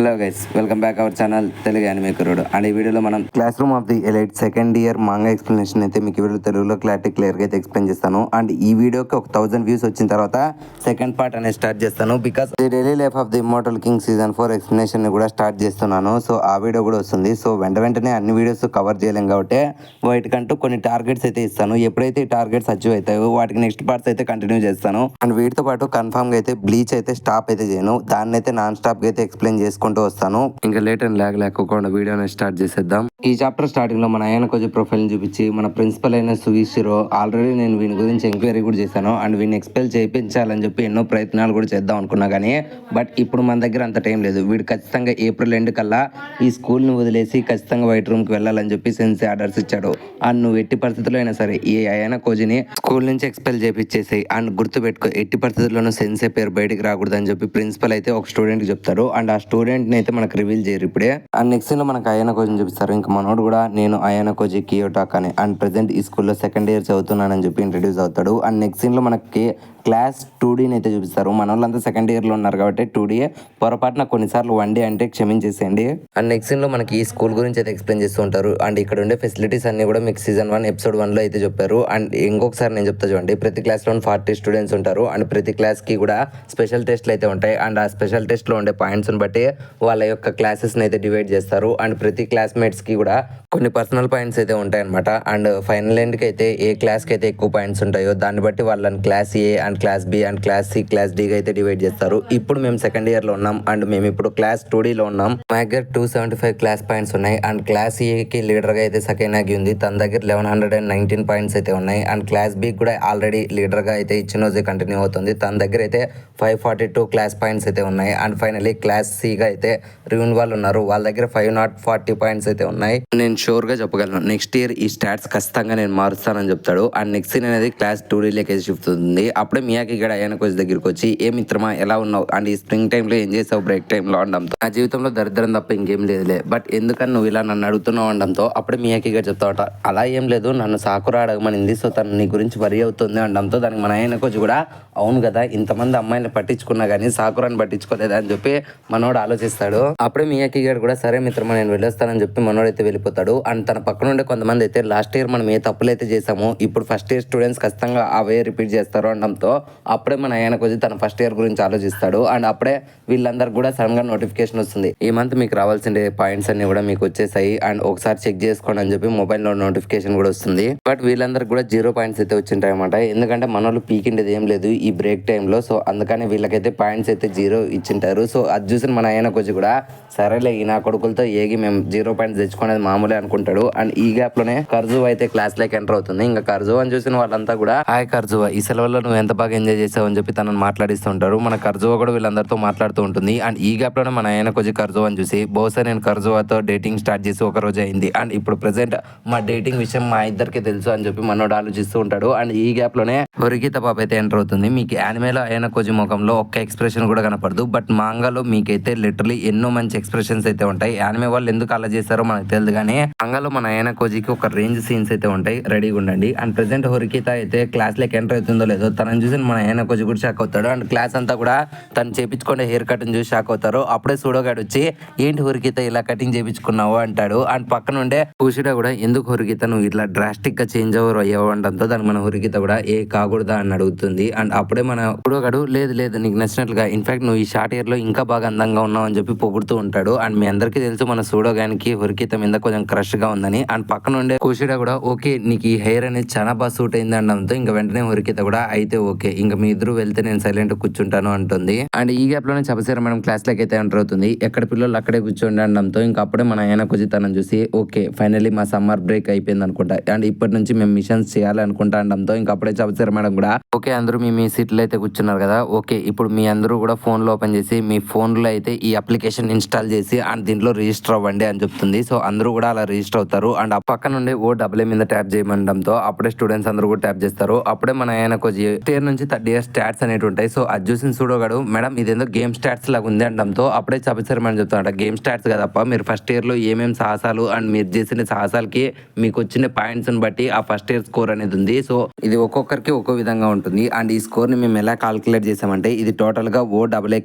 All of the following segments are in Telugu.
Hello guys, welcome back our channel Telugu anime కుర్రోడు. అండ్ ఈ వీడియోలో మనం class room of the elite second year manga explanation అయితే మీకు వీడియో తెలుగులో క్లియర్గా అయితే ఎక్స్ప్లెయిన్ చేస్తాను. అండ్ ఈ వీడియోకి 1000 వ్యూస్ వచ్చిన తర్వాత సెకండ్ పార్ట్ అనేది స్టార్ట్ చేస్తాను. Because the daily life of the immortal king season 4 explanation కూడా స్టార్ట్ చేస్తున్నాను. సో ఆ వీడియో కూడా వస్తుంది. సో వెంటనే అన్ని వీడియోస్ కవర్ చేయలేం కాబట్టి వాటికంటూ కొన్ని టార్గెట్స్ అయితే ఇస్తాను. ఎప్పుడైతే ఈ టార్గెట్స్ అచీవ్ అవుతాయో వాటికి నెక్స్ట్ పార్ట్స్ అయితే కంటిన్యూ చేస్తాను. అండ్ వీటితో పాటు కన్ఫర్మ్ గా అయితే బ్లీచ్ అయితే స్టాప్ అయితే చేయను. దాన్ని అయితే నాన్ స్టాప్ గా అయితే ఎక్స్ప్లెయిన్ చేసుకుంటూ వస్తాను. ఇంకా లేట్ అండ్ లేకుండా వీడియోని స్టార్ట్ చేసేద్దాం. ఈ చాప్టర్ స్టార్టింగ్ లో మన ఆయన కొంచెం ప్రొఫైల్ చూపించి మన ప్రిన్సిపల్ అయిన సుగీషిరో ఆల్రెడీ నేను వీని గురించి ఎంక్వైరీ కూడా చేశాను. అండ్ వీడిని ఎక్స్పెల్ చేయించాలని చెప్పి ఎన్నో ప్రయత్నాలు కూడా చేద్దాం అనుకున్నా కానీ బట్ ఇప్పుడు మన దగ్గర అంత టైం లేదు. వీడు ఖచ్చితంగా ఏప్రిల్ ఎండ్ కల్లా ఈ స్కూల్ ని వదిలేసి ఖచ్చితంగా వైట్ రూమ్ కి వెళ్ళాలని చెప్పి సెన్సీ ఆర్డర్స్ ఇచ్చాడు. అండ్ నువ్వు ఎట్టి పరిస్థితుల్లో అయినా సరే ఈ ఆయన కోజిని స్కూల్ నుంచి ఎక్స్పెల్ చేయించేసాయి. అండ్ గుర్తు పెట్టుకో, ఎట్టి పరిస్థితుల్లోనూ సెన్సే పేరు బయటికి రాకూడదు అని చెప్పి ప్రిన్సిపల్ అయితే ఒక స్టూడెంట్ కి చెప్తారు. అండ్ ఆ స్టూడెంట్ ని అయితే మనకు రివీల్ చేయరు ఇప్పుడే. అండ్ నెక్స్ట్ సీన్ లో మనకు అయాన కోజిని చూపిస్తారు. ఇంకా మనోడు కూడా నేను అయాన కోజి కియోటాక్ అని అండ్ ప్రెసెంట్ ఈ స్కూల్లో సెకండ్ ఇయర్ చదువుతున్నానని చెప్పి ఇంట్రడ్యూస్ అవుతాడు. అండ్ నెక్స్ట్ సీన్ లో మనకి క్లాస్ 2Dని అయితే చూపిస్తారు. మన వాళ్ళంతా సెకండ్ ఇయర్ లో ఉన్నారు కాబట్టి 2D పొరపాటున కొన్నిసార్లు 1D అంటే క్షమించేసేయండి. అండ్ నెక్స్ట్ సీన్ లో మనకి ఈ స్కూల్ గురించి అయితే ఎక్స్ప్లెయిన్ చేస్తూ ఉంటారు. అండ్ ఇక్కడ ఉండే ఫెసిలిటీస్ అన్ని కూడా మీకు సీజన్ 1 ఎపిసోడ్ 1 లో అయితే చెప్పారు. అండ్ ఇంకొకసారి నేను చెప్తా చూడండి, ప్రతి క్లాస్ లో 40 స్టూడెంట్స్ ఉంటారు. అండ్ ప్రతి క్లాస్ కి కూడా స్పెషల్ టెస్ట్లు అయితే ఉంటాయి. అండ్ ఆ స్పెషల్ టెస్ట్ లో ఉండే పాయింట్స్ బట్టి వాళ్ళ యొక్క క్లాసెస్ అయితే డివైడ్ చేస్తారు. అండ్ ప్రతి క్లాస్మేట్స్ కి కూడా కొన్ని పర్సనల్ పాయింట్స్ అయితే ఉంటాయి అనమాట. అండ్ ఫైనల్ ఎండ్ కి అయితే ఏ క్లాస్ కి అయితే ఎక్కువ పాయింట్స్ ఉంటాయో దాన్ని బట్టి వాళ్ళని class A and class B and class C class D అయితే డివైడ్ చేస్తారు. ఇప్పుడు మేము సెకండ్ ఇయర్ లో ఉన్నాం. అండ్ మేము ఇప్పుడు క్లాస్ 2D లో ఉన్నాం. మా దగ్గర 275 క్లాస్ పాయింట్స్ ఉన్నాయి. అండ్ క్లాస్ ఏ కి లీడర్ గా అయితే సకైనాగి ఉంది. తన దగ్గర 1119 పాయింట్స్ అయితే ఉన్నాయి. అండ్ క్లాస్ బి కూడా ఆల్రెడీ లీడర్ గా అయితే ఇచ్చినోజే కంటిన్యూ అవుతుంది. తన దగ్గర అయితే 542 క్లాస్ పాయింట్స్ అయితే ఉన్నాయి. అండ్ ఫైనలీ క్లాస్ సి గా అయితే రియూన్ వాళ్ళు ఉన్నారు. వాళ్ళ దగ్గర 540 పాయింట్స్ అయితే ఉన్నాయి. నేను షూర్ గా చెప్పగలను, నెక్స్ట్ ఇయర్ ఈ స్టాట్స్ ఖచ్చితంగా నేను మారుస్తానని చెప్తాడు. అండ్ నెక్స్ట్ సీన్ అనేది క్లాస్ 2D లోకి షిఫ్ట్ అవుతుంది. అప్పుడే మియాకి ఇక్కడ అయాన కోచ్ దగ్గరికి వచ్చి ఏ మిత్రమా ఎలా ఉన్నావు అండ్ ఈ స్ప్రింగ్ టైమ్ లో ఏం చేసావు బ్రేక్ టైమ్ లో అనడంతో నా జీవితంలో దరిద్రం తప్ప ఇంకేం లేదులే, బట్ ఎందుకని నువ్వు ఇలా నన్ను అడుగుతున్నావు అనడంతో అప్పుడే మియాకి గారు చెప్తావట, అలా ఏం లేదు, నన్ను సాకురా అడగమనింది, సో తను నీ గురించి వరి అవుతుంది అనడంతో దానికి మన ఆయన కోచ్ కూడా అవును కదా, ఇంతమంది అమ్మాయిని పట్టించుకున్నా కానీ సాకురాని పట్టించుకోలేదా అని చెప్పి మనోడు ఆలోచిస్తాడు. అప్పుడే మియాకి గారు కూడా సరే మిత్రమా నేను వెళ్ళొస్తానని చెప్పి మనోడు అయితే వెళ్ళిపోతాడు. అండ్ తన పక్కన ఉండే కొంతమంది అయితే లాస్ట్ ఇయర్ మనం ఏ తప్పులు అయితే చేసామో ఇప్పుడు ఫస్ట్ ఇయర్ స్టూడెంట్స్ ఖచ్చితంగా అవే రిపీట్ చేస్తారు అనడంతో అప్పుడే మన ఆయన వచ్చి తన ఫస్ట్ ఇయర్ గురించి ఆలోచిస్తాడు. అండ్ అప్పుడే వీళ్ళందరూ కూడా సడన్ గా నోటిఫికేషన్ వస్తుంది, ఈ మంత్ మీకు రావాల్సిన పాయింట్స్ అన్ని కూడా మీకు వచ్చేసాయి అండ్ ఒకసారి చెక్ చేసుకోండి అని చెప్పి మొబైల్ లో నోటిఫికేషన్ కూడా వస్తుంది. బట్ వీళ్ళందరూ కూడా 0 పాయింట్స్ అయితే వచ్చింటాయి అనమాట. ఎందుకంటే మన వాళ్ళు పీకిండేది ఏం లేదు ఈ బ్రేక్ టైమ్ లో, సో అందుకని వీళ్ళకైతే పాయింట్స్ అయితే 0 ఇచ్చింటారు. సో అది చూసిన మన ఆయన వచ్చి కూడా సరేలే ఈ నా కొడుకులతో ఏగి మేము 0 పాయింట్స్ తెచ్చుకునేది మామూలే అనుకుంటాడు. అండ్ ఈ గ్యాప్ లోనే కర్జువా అయితే క్లాస్ లోకి ఎంటర్ అవుతుంది. ఇంకా కర్జువా అని చూసిన వాళ్ళంతా కూడా హాయ్ కర్జువా, ఈ సెలవుల్లో నువ్వు ఎంత బాగా ఎంజాయ్ చేసావు అని చెప్పి తనని మాట్లాడిస్తూ ఉంటారు. మన కర్జువా కూడా వీళ్ళందరితో మాట్లాడుతూ ఉంటుంది. అండ్ ఈ గ్యాప్ లోనే మన ఆయన కొంచెం కర్జువా అని చూసి బహుశా నేను కర్జువాతో డేటింగ్ స్టార్ట్ చేసి ఒక రోజు అయింది అండ్ ఇప్పుడు ప్రెసెంట్ మా డేటింగ్ విషయం మా ఇద్దరికి తెలుసు అని చెప్పి మనోడు ఆలోచిస్తూ ఉంటాడు. అండ్ ఈ గ్యాప్ లోనే హొరికిత పాప అయితే ఎంటర్ అవుతుంది. మీకు యానిమేలో అయిన కోజి ముఖంలో ఒక్క ఎక్స్ప్రెషన్ కూడా కనపడదు, బట్ మాంగాలో మీకైతే లిటరలీ ఎన్నో మంచి ఎక్స్ప్రెషన్స్ అయితే ఉంటాయి. యానిమే వాళ్ళు ఎందుకు అలా చేస్తారో మనకు తెలియదు కానీ మాంగాలో మన అయిన కోజికి ఒక రేంజ్ సీన్స్ అయితే ఉంటాయి, రెడీగా ఉండండి. అండ్ ప్రెసెంట్ హొరికిత అయితే క్లాస్ లోకి ఎంటర్ అవుతుందో లేదో తనని చూసి మన అయిన కోజి కూడా షాక్ అవుతాడు. అండ్ క్లాస్ అంతా కూడా తను చేపించుకునే హెయిర్ కట్ చూసి షాక్ అవుతారు. అప్పుడే సూడోగాడు వచ్చి ఏంటి హొరికిత ఇలా కటింగ్ చేపించుకున్నావు అంటాడు. అండ్ పక్కన ఉండే కుషిడా కూడా ఎందుకు హొరికిత నువ్వు ఇట్లా డ్రాస్టిక్ గా చేంజ్ అయ్యావు అనడంతో దానికి మన హొరికిత కూడా ఏ కాకూడదా అని అడుగుతుంది. అండ్ అప్పుడే మన సూడోగాడు లేదు లేదు నీకు నచ్చినట్లుగా, ఇన్ఫాక్ట్ నువ్వు ఈ షార్ట్ ఇయర్ లో ఇంకా బాగా అందంగా ఉన్నావు అని చెప్పి పొగుడుతూ ఉంటాడు. అండ్ మీ అందరికీ తెలుసు మన సూడోగానికి హొరికిత మీద కొంచెం క్రష్ గా ఉందని. అండ్ పక్కన ఉండే కుషిడా కూడా ఓకే నీకు ఈ హెయిర్ అనేది చాలా బాగా సూట్ అయింది అనడంతో ఇంకా వెంటనే హొరికిత కూడా అయితే ఓకే ఇంకా మీ ఇద్దరు వెళ్తే నేను సైలెంట్ కూర్చుంటాను అంటుంది. అండ్ ఈ గ్యాప్ లోనే చపసేర మేడం క్లాస్ లోకి అయితే ఎంటర్ అవుతుంది. ఎక్కడ పిల్లలు అక్కడే కూర్చోండి అనడంతో ఇంకా అప్పుడే మన ఆయన కొంచెం తనని చూసి ఓకే ఫైనల్లీ మా సమ్మర్ బ్రేక్ అయిపోయింది అనుకుంటా అండ్ ఇప్పటి నుంచి మేము మిషన్స్ చేయాలనుకుంటా అనడంతో ఇంకా అప్పుడే చపసేర మేడం కూడా ఓకే అందరూ మీ సీట్లు అయితే కూర్చున్నారు కదా, ఓకే ఇప్పుడు మీ అందరూ కూడా ఫోన్ లో ఓపెన్ చేసి మీ ఫోన్ లో అయితే ఈ అప్లికేషన్ ఇన్స్టాల్ చేసి అండ్ దీంట్లో రిజిస్టర్ అవ్వండి అని చెప్తుంది. సో అందరూ కూడా అలా అలా రిజిస్టర్ అవుతారు. అండ్ ఆ పక్క నుండి ఓ డబుల్ మీద ట్యాప్ చేయమండంతో అప్పుడే స్టూడెంట్స్ అందరూ కూడా ట్యాప్ చేస్తారు. అప్పుడే మన ఆయన కొంచెం ఇయర్ నుంచి 30 ఇయర్స్ స్టాట్స్ అనేవి ఉంటాయి. సో అది చూసిన చూడగాడు మేడం ఇదేందో గేమ్ స్టాట్స్ లాగా ఉంది అనడంతో అప్పుడే చెప్పారు మనం చెప్తామంట గేమ్ స్టాట్స్ కదప్ప మీరు ఫస్ట్ ఇయర్ లో ఏమేమి సాహసాలు అండ్ మీరు చేసిన సాహసాలకి మీకు వచ్చిన పాయింట్స్ బట్టి ఆ ఫస్ట్ ఇయర్ స్కోర్ అనేది ఉంది. సో ఇది ఒక్కొక్కరికి ఒక్కో విధంగా ఉంటుంది. అండ్ ఈ స్కోర్ ని మేము ఎలా కాల్కులేట్ చేసామంటే ఇది టోటల్ గా ఓ డబుల్ ఏ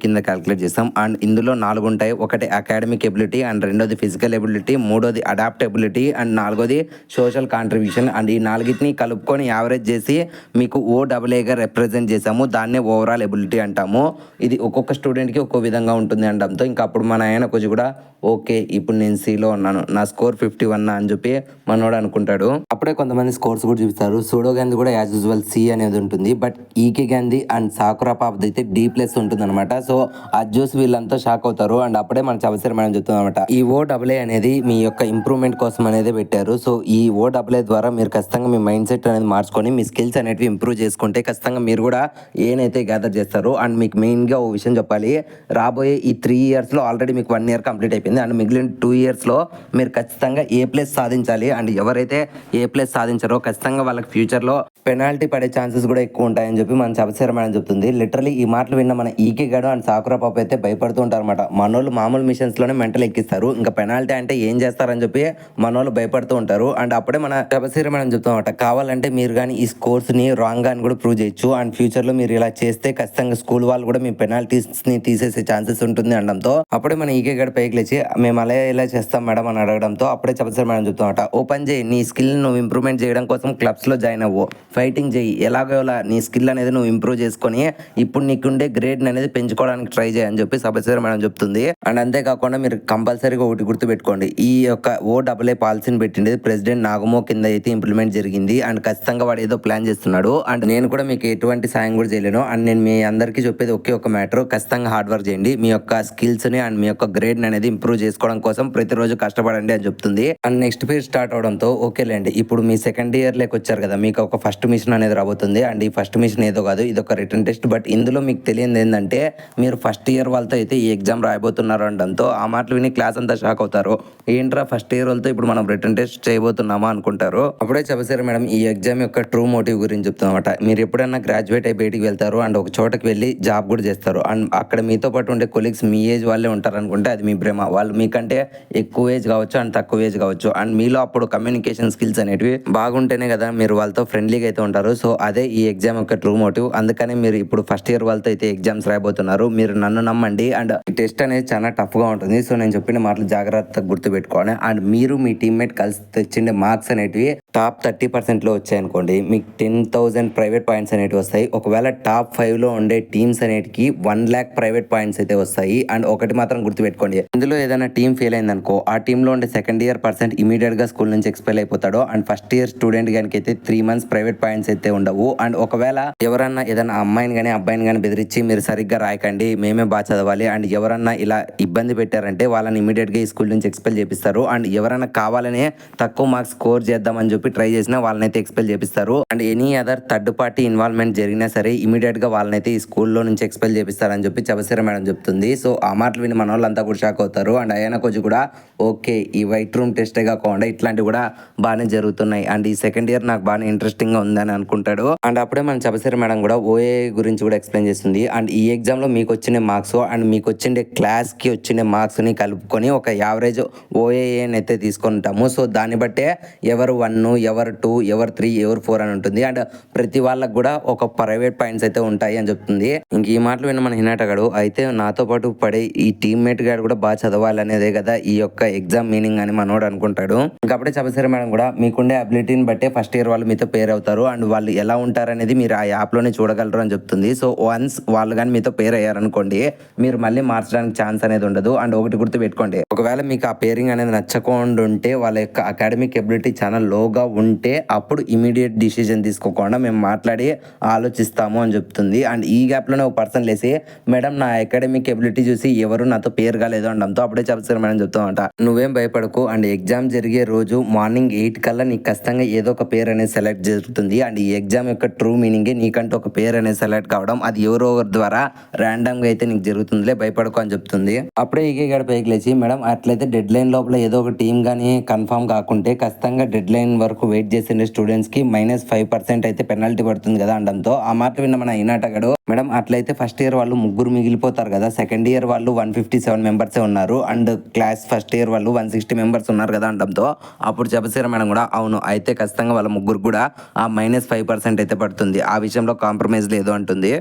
కింద క్యాల్కులేట్ చేసాం. అండ్ ఇందులో 4 ఉంటాయి. ఒకటి అకాడమిక్ ఎబిలిటీ అండ్ రెండోది ఫిజికల్ ఎబిలిటీ, మూడోది అడాప్టబిలిటీ అండ్ నాలుగోది సోషల్ కాంట్రిబ్యూషన్. అండ్ ఈ నాలుగిటిని కలుపుకొని యావరేజ్ చేసి మీకు ఓ డబుల్ ఏగా రిప్రజెంట్ చేసాము. దాన్నే ఓవరాల్ ఎబిలిటీ అంటాము. ఇది ఒక్కొక్క స్టూడెంట్ కి ఒక్కో విధంగా ఉంటుంది అనడంతో ఇంకా అప్పుడు మన ఆయన కొంచెం కూడా ఓకే ఇప్పుడు నేను సిలో ఉన్నాను, నా స్కోర్ 51 అని చెప్పి మనోడు అనుకుంటాడు. అప్పుడే కొంతమంది స్కోర్స్ కూడా చూపిస్తారు. సూడో గాంధీ కూడా యాజ్ యూజువల్ సి అనేది ఉంటుంది. బట్ ఈకే గాంధీ అండ్ సాకురా పాపది అయితే డి ప్లస్ ఉంటుంది అనమాట. సో అది చూసి వీళ్ళంతా షాక్ అవుతారు. అండ్ అప్పుడే మన చవసరి మనం చెప్తున్నాం అనమాట ఈ ఓ డబుల్ ఏ అనేది మీ యొక్క ఇంప్రూవ్మెంట్ కోసం అనేది పెట్టారు. సో ఈ ఓ డబుల్ ఏ ద్వారా మీరు ఖచ్చితంగా మీ మైండ్ సెట్ అనేది మార్చుకొని మీ స్కిల్స్ అనేవి ఇంప్రూవ్ చేసుకుంటే ఖచ్చితంగా మీరు కూడా ఏనైతే గ్యాదర్ చేస్తారు. అండ్ మీకు మెయిన్గా ఓ విషయం చెప్పాలి, రాబోయే ఈ 3 ఇయర్స్లో ఆల్రెడీ మీకు 1 ఇయర్ కంప్లీట్ అయిపోయింది. అండ్ మిగిలిన 2 ఇయర్స్లో మీరు ఖచ్చితంగా ఏ ప్లస్ సాధించాలి. అండ్ ఎవరైతే ఏ ప్లస్ సాధించారో ఖచ్చితంగా వాళ్ళకి ఫ్యూచర్లో పెనాల్టీ పడే ఛాన్సెస్ కూడా ఎక్కువ ఉంటాయని చెప్పి మన చబసేర మేడం చెప్తుంది. లిటరలీ ఈ మాటలు విన్న మన ఈకే గడు అండ్ సాకురా పాప అయితే భయపడుతూ ఉంటారు అనమాట. మనోళ్ళు మామూలు మిషన్స్లోనే మెంటల్ ఎక్కిస్తారు, ఇంకా పెనాల్టీ అంటే ఏం చేస్తారని చెప్పి మనోళ్ళు భయపడుతూ ఉంటారు. అండ్ అప్పుడే మన చబసేర మేడం చెప్తాం అనమాట కావాలంటే మీరు కానీ ఈ స్కోర్స్ని రాంగ్ అని కూడా ప్రూవ్ చేయొచ్చు. అండ్ ఫ్యూచర్లో మీరు ఇలా చేస్తే ఖచ్చితంగా స్కూల్ వాళ్ళు కూడా మీ పెనాల్టీస్ని తీసేసే ఛాన్సెస్ ఉంటుంది అనడంతో అప్పుడే మన ఈకే గడు పైకి లేచి మేము అలా ఇలా చేస్తాం మేడం అని అడగడంతో అప్పుడే చబసేర మేడం చెప్తామట ఓపెన్ చేయి, నీ స్కిల్ నువ్వు ఇంప్రూవ్మెంట్ చేయడం కోసం క్లబ్స్లో జాయిన్ అవ్వు, ఫైటింగ్ చేయి, ఎలాగోలా నీ స్కిల్ అనేది నువ్వు ఇంప్రూవ్ చేసుకొని ఇప్పుడు నీకుండే గ్రేడ్ అనేది పెంచుకోవడానికి ట్రై చేయని చెప్పి సబసేర మేడం చెప్తుంది. అండ్ అంతేకాకుండా మీరు కంపల్సరీగా ఒకటి గుర్తుపెట్టుకోండి, ఈ యొక్క ఓ డబుల్ ఏ పాలసీని పెట్టిండేది ప్రెసిడెంట్ నాగమో కింద అయితే ఇంప్లిమెంట్ జరిగింది. అండ్ ఖచ్చితంగా వాడు ఏదో ప్లాన్ చేస్తున్నాడు. అండ్ నేను కూడా మీకు ఎటువంటి సాయం కూడా చేయలేను. అండ్ నేను మీ అందరికీ చెప్పేది ఒకే ఒక మ్యాటర్, ఖచ్చితంగా హార్డ్ వర్క్ చేయండి, మీ యొక్క స్కిల్స్ని అండ్ మీ యొక్క గ్రేడ్ అనేది ఇంప్రూవ్ చేసుకోవడం కోసం ప్రతిరోజు కష్టపడండి అని చెప్తుంది. అండ్ నెక్స్ట్ పీరియడ్ స్టార్ట్ అవడంతో ఓకేలేండి ఇప్పుడు మీ సెకండ్ ఇయర్ లేక వచ్చారు కదా, మీకు ఒక ఫస్ట్ మిషన్ అనేది రాబోతుంది. అండ్ ఈ ఫస్ట్ మిషన్ ఏదో కాదు, ఇది ఒక రిటర్న్ టెస్ట్. బట్ ఇందులో మీకు తెలియదు ఏంటంటే మీరు ఫస్ట్ ఇయర్ వాళ్ళతో అయితే ఈ ఎగ్జామ్ రాయబోతున్నారు అనడంతో ఆ మాటలు విని క్లాస్ అంతా షాక్ అవుతారు. ఏంట్రా ఫస్ట్ ఇయర్ వాళ్ళతో ఇప్పుడు మనం రిటర్న్ టెస్ట్ చేయబోతున్నామా అనుకుంటారు. అప్పుడే చెప్పేసారు మేడం ఈ ఎగ్జామ్ యొక్క ట్రూ మోటివ్ గురించి చెప్తామన్నమాట. మీరు ఎప్పుడైనా గ్రాడ్యుయేట్ అయి బయటికి వెళ్తారు అండ్ ఒక చోటకి వెళ్ళి జాబ్ కూడా చేస్తారు. అండ్ అక్కడ మీతో పాటు ఉండే కొలీగ్స్ మీ ఏజ్ వాళ్ళే ఉంటారు అనుకుంటే అది మీ భ్రమ. వాళ్ళు మీకంటే ఎక్కువ ఏజ్ కావచ్చు అండ్ తక్కువ ఏజ్ కావచ్చు. అండ్ మీలో అప్పుడు కమ్యూనికేషన్ స్కిల్స్ అనేటివి బాగుంటేనే కదా మీరు వాళ్ళతో ఫ్రెండ్లీగా అయితే ఉంటారు. సో అదే ఈ ఎగ్జామ్ యొక్క ట్రూ మోటివ్. అందుకనే మీరు ఇప్పుడు ఫస్ట్ ఇయర్ వాళ్ళతో అయితే ఎగ్జామ్స్ రాయబోతున్నారు. మీరు నన్ను నమ్మండి. అండ్ ఈ టెస్ట్ అనేది చాలా టఫ్గా ఉంటుంది. సో నేను చెప్పిన మాటలు జాగ్రత్తగా గుర్తుపెట్టుకోవాలి. అండ్ మీరు మీ టీమ్మేట్ కలిసి తెచ్చిండే మార్క్స్ అనేటివి టాప్ 30%లో వచ్చాయి అనుకోండి, మీకు 10,000 ప్రైవేట్ పాయింట్స్ అనేటివి వస్తాయి. ఒకవేళ టాప్ 5లో ఉండే టీమ్స్ అనేటికి 1 lakh ప్రైవేట్ పాయింట్స్ అయితే వస్తాయి. అండ్ ఒకటి మాత్రం గుర్తుపెట్టుకోండి, ఇందులో ఏదైనా టీం ఫెయిల్ అయిందనుకో ఆ టీంలో ఉండే సెకండ్ ఇయర్ పర్సెంట్ ఇమీడియట్ గా స్కూల్ నుంచి ఎక్స్పెల్ అయిపోతాడు. అండ్ ఫస్ట్ ఇయర్ స్టూడెంట్ గానికి అయితే 3 months ప్రైవేట్ పాయింట్స్ అయితే ఉండవు. అండ్ ఒకవేళ ఎవరన్నా ఏదైనా అమ్మాయిని కానీ అబ్బాయిని కానీ బెదిరించి మీరు సరిగ్గా రాయకండి, మేమే బాగా చదవాలి, అండ్ ఎవరన్నా ఇలా ఇబ్బంది పెట్టారంటే వాళ్ళని ఇమీడియట్ గా ఈ స్కూల్ నుంచి ఎక్స్పెల్ చేపిస్తారు. అండ్ ఎవరైనా కావాలనే తక్కువ మార్క్స్ స్కోర్ చేద్దామని చెప్పి ట్రై చేసినా వాళ్ళనైతే ఎక్స్పెల్ చేపిస్తారు. And any other third party involvement జరిగినా సరే ఇమీడియట్ గా వాళ్ళనైతే ఈ స్కూల్లో నుంచి ఎక్స్పెల్ చేపిస్తారని చెప్పి చబసేర మేడం చెప్తుంది. సో ఆ మాటలు విని మన వాళ్ళంతా కూడా షాక్ అవుతారు. అండ్ ఆయన కొంచెం కూడా ఓకే ఈ వైట్ రూమ్ టెస్టే కాకుండా ఇట్లాంటివి కూడా బాగానే జరుగుతున్నాయి అండ్ ఈ సెకండ్ ఇయర్ నాకు బాగానే ఇంట్రెస్టింగ్ గా ఉందని అనుకుంటాడు. అండ్ అప్పుడే మన చబసేర మేడం కూడా ఓఏ గురించి కూడా ఎక్స్ప్లెయిన్ చేస్తుంది. అండ్ ఈ ఎగ్జామ్ లో మీకు వచ్చిన మార్క్స్ అండ్ మీకు వచ్చిండే క్లాస్ కి వచ్చిన మార్క్స్ ని కలుపుకొని ఒక యావరేజ్ ఓఏఎన్ అయితే తీసుకుంటాము. సో దాన్ని బట్టే ఎవరు 1, ఎవరు 2, ఎవరు 3, ఎవరు 4 అని ఉంటుంది. అండ్ ప్రతి వాళ్ళకి కూడా ఒక ప్రైవేట్ పాయింట్స్ అయితే ఉంటాయి అని చెప్తుంది. ఇంక ఈ మాటలు విన్న మన హినాటగాడు అయితే నాతో పాటు పడే ఈ టీమ్మేట్ గారు కూడా బాగా చదవాలి అనేదే కదా ఈ యొక్క ఎగ్జామ్ మీనింగ్ అని మనోడు అనుకుంటాడు. ఇంకప్పుడే చబసేర మేడం కూడా మీకుండే అబిలిటీని బట్టే ఫస్ట్ ఇయర్ వాళ్ళు మీతో పేర్ అవుతారు అండ్ వాళ్ళు ఎలా ఉంటారు అనేది మీరు ఆ యాప్ లోనే చూడగలరు అని చెప్తుంది. సో వన్స్ వాళ్ళు కానీ మీతో పేర్ అయ్యారనుకోండి మీరు మళ్ళీ మార్చడానికి ఛాన్స్ అనేది ఉండదు. అండ్ ఒకటి గుర్తు పెట్టుకోండి, ఒకవేళ మీకు ఆ పేరింగ్ అనేది నచ్చకుండా ఉంటే వాళ్ళ యొక్క అకాడమిక్ ఎబిలిటీ చాలా లోగా స్ట్రాంగ్గా ఉంటే అప్పుడు ఇమీడియట్ డిసిజన్ తీసుకోకుండా మేము మాట్లాడి ఆలోచిస్తాము అని చెప్తుంది. అండ్ ఈ గ్యాప్లోనే ఒక పర్సన్ లేసి మేడం నా అకాడమిక్ ఎబిలిటీ చూసి ఎవరు నాతో పేరు కాలేదు అనడంతో అప్పుడే చెప్తారు మేడం చెప్తామంట నువ్వేం భయపడకు అండ్ ఎగ్జామ్ జరిగే రోజు మార్నింగ్ 8 కల్లా నీకు ఖచ్చితంగా ఏదో ఒక పేరు అనేది సెలెక్ట్ జరుగుతుంది. అండ్ ఈ ఎగ్జామ్ యొక్క ట్రూ మీనింగే నీకంటూ ఒక పేరు అనేది సెలెక్ట్ కావడం, అది ఎవరో ఒకరి ద్వారా ర్యాండమ్గా అయితే నీకు జరుగుతుందిలే భయపడకు అని చెప్తుంది. అప్పుడే ఈగే గడ పైకి లేచి మేడం అట్లయితే డెడ్ లైన్ లోపల ఏదో ఒక టీం కానీ కన్ఫర్మ్ కాకుంటే ఖచ్చితంగా డెడ్ లైన్ వరకు వెయిట్ చేసిన స్టూడెంట్స్కి -5% అయితే పెనాల్టీ పడుతుంది కదా అనడంతో ఆ మాట విన్న మన ఈనాటగాడు మేడం అట్లయితే ఫస్ట్ ఇయర్ వాళ్ళు 3 మిగిలిపోతారు కదా, సెకండ్ ఇయర్ వాళ్ళు 157 మెంబర్సే ఉన్నారు అండ్ క్లాస్ ఫస్ట్ ఇయర్ వాళ్ళు 160 మెంబర్స్ ఉన్నారు కదా అనడంతో అప్పుడు చెప్పసారు మేడం కూడా అవును అయితే ఖచ్చితంగా వాళ్ళ ముగ్గురు కూడా ఆ -5% అయితే పడుతుంది, ఆ విషయంలో కాంప్రమైజ్ లేదు అంటుంది.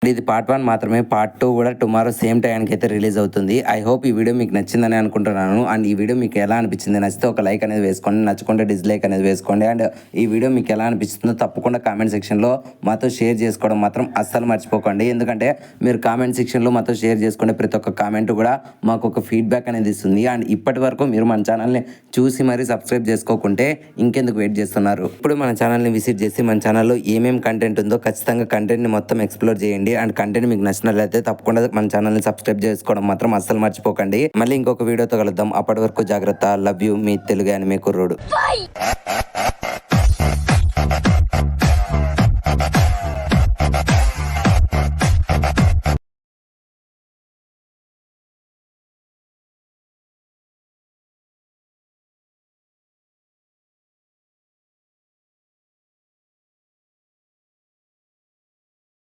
ఇది పార్ట్ 1 మాత్రమే, పార్ట్ 2 కూడా టుమారో సేమ్ టైంకి అయితే రిలీజ్ అవుతుంది. ఐ హోప్ ఈ వీడియో మీకు నచ్చిందని అనుకుంటున్నాను. అండ్ ఈ వీడియో మీకు ఎలా అనిపించింది, నచ్చితే ఒక లైక్ అనేది వేసుకోండి, నచ్చుకుంటే డిస్లైక్ అనేది వేసుకోండి. అండ్ ఈ వీడియో మీకు ఎలా అనిపిస్తుందో తప్పకుండా కామెంట్ సెక్షన్లో మాతో షేర్ చేసుకోవడం మాత్రం అస్సలు మర్చిపోకండి. ఎందుకంటే మీరు కామెంట్ సెక్షన్లో మాతో షేర్ చేసుకునే ప్రతి ఒక్క కామెంట్ కూడా మాకు ఒక ఫీడ్బ్యాక్ అనేది ఇస్తుంది. అండ్ ఇప్పటి వరకు మీరు మన ఛానల్ని చూసి మరీ సబ్స్క్రైబ్ చేసుకోకుంటే ఇంకెందుకు వెయిట్ చేస్తున్నారు, ఇప్పుడు మన ఛానల్ని విజిట్ చేసి మన ఛానల్లో ఏమేమి కంటెంట్ ఉందో ఖచ్చితంగా కంటెంట్ని మొత్తం ఎక్స్ప్లోర్ చేయండి. అండ్ కంటెంట్ మీకు నచ్చినట్లయితే తప్పకుండా మన ఛానల్ని సబ్స్క్రైబ్ చేసుకోవడం మాత్రం అస్సలు మర్చిపోకండి. మళ్ళీ ఇంకొక వీడియోతో కలుద్దాం, అప్పటి వరకు జాగ్రత్త. Love you, me Telugu anime కుర్రోడు.